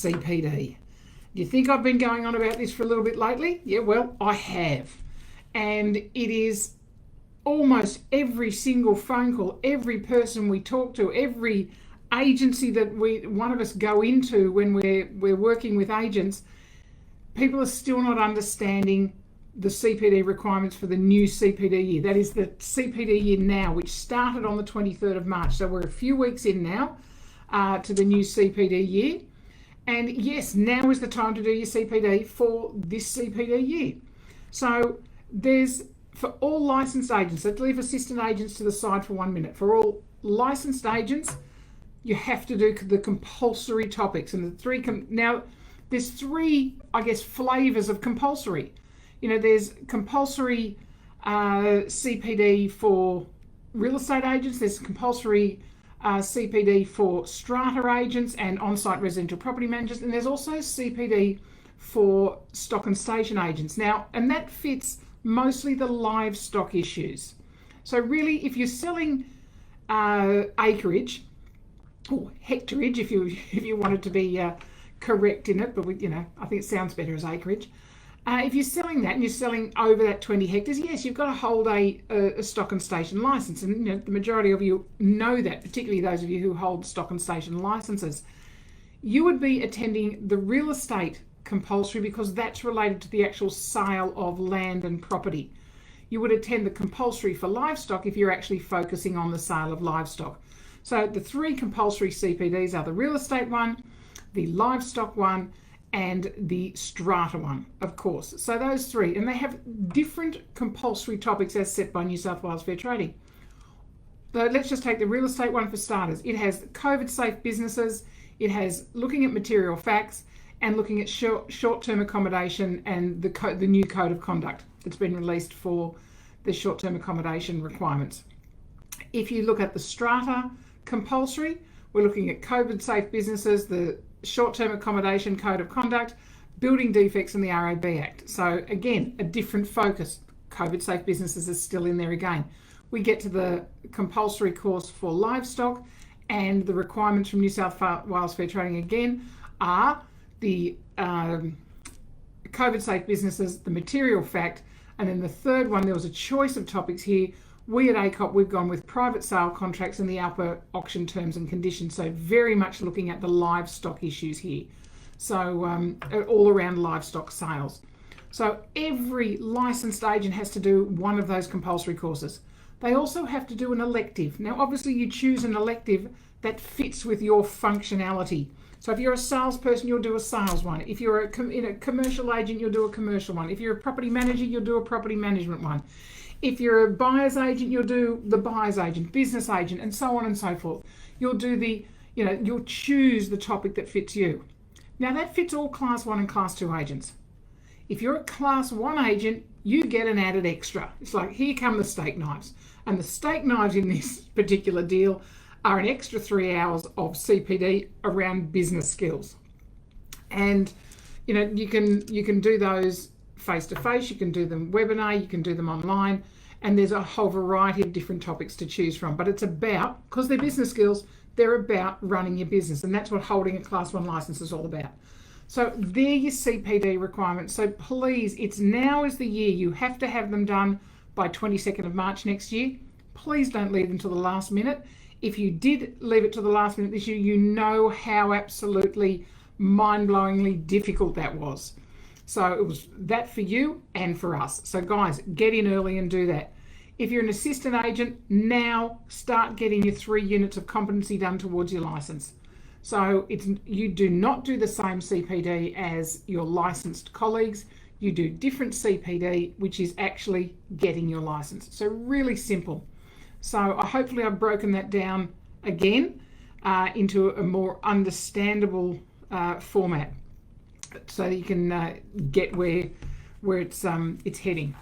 CPD. Do you think I've been going on about this for a little bit lately? Yeah, well, I have. And it is almost every single phone call, every person we talk to, every agency that one of us go into when we're working with agents, people are still not understanding the CPD requirements for the new CPD year. That is the CPD year now, which started on the 23rd of March. So we're a few weeks in now to the new CPD year. And yes, now is the time to do your CPD for this CPD year. So there's, for all licensed agents, let's leave assistant agents to the side for 1 minute. For all licensed agents, you have to do the compulsory topics. And now there's three, I guess, flavors of compulsory. You know, there's compulsory CPD for real estate agents. There's compulsory CPD for strata agents and on-site residential property managers. And there's also CPD for stock and station agents. Now, and that fits mostly the livestock issues. So really, if you're selling acreage, or hectarage, if you wanted to be correct in it, but I think it sounds better as acreage. If you're selling that and you're selling over that 20 hectares, yes, you've got to hold a stock and station license. And the majority of you know that, particularly those of you who hold stock and station licenses. You would be attending the real estate compulsory because that's related to the actual sale of land and property. You would attend the compulsory for livestock if you're actually focusing on the sale of livestock. So the three compulsory CPDs are the real estate one, the livestock one, and the strata one, of course. So those three, and they have different compulsory topics as set by New South Wales Fair Trading. So let's just take the real estate one for starters. It has COVID safe businesses, it has looking at material facts, and looking at short-term accommodation and the new code of conduct that's been released for the short-term accommodation requirements. If you look at the strata compulsory, we're looking at COVID safe businesses, the short-term accommodation code of conduct, building defects and the RAB Act. So again, a different focus. COVID safe businesses is still in there again. We get to the compulsory course for livestock, and the requirements from New South Wales Fair Trading again are the COVID safe businesses, the material fact, and then the third one, there was a choice of topics here. We at ACOP, we've gone with private sale contracts and the upper auction terms and conditions. So very much looking at the livestock issues here. So all around livestock sales. So every licensed agent has to do one of those compulsory courses. They also have to do an elective. Now, obviously you choose an elective that fits with your functionality. So if you're a salesperson, you'll do a sales one. If you're a commercial agent, you'll do a commercial one. If you're a property manager, you'll do a property management one. If you're a buyer's agent, you'll do the buyer's agent, business agent, and so on and so forth. You'll do you'll choose the topic that fits you. Now that fits all class 1 and class 2 agents. If you're a class 1 agent, you get an added extra. It's like, here come the steak knives. And the steak knives in this particular deal are an extra 3 hours of CPD around business skills. And you can do those face-to-face, you can do them webinar, you can do them online, and there's a whole variety of different topics to choose from. But it's about, because they're business skills, they're about running your business, and that's what holding a class 1 license is all about. So they're your CPD requirements. So please, now is the year. You have to have them done by 22nd of March next year. Please don't leave them till the last minute. If you did leave it to the last minute this year, you know how absolutely mind-blowingly difficult that was. So it was that for you and for us. So guys, get in early and do that. If you're an assistant agent, now start getting your 3 units of competency done towards your license. So you do not do the same CPD as your licensed colleagues. You do different CPD, which is actually getting your license. So really simple. So hopefully I've broken that down again into a more understandable format, so that you can get where it's heading.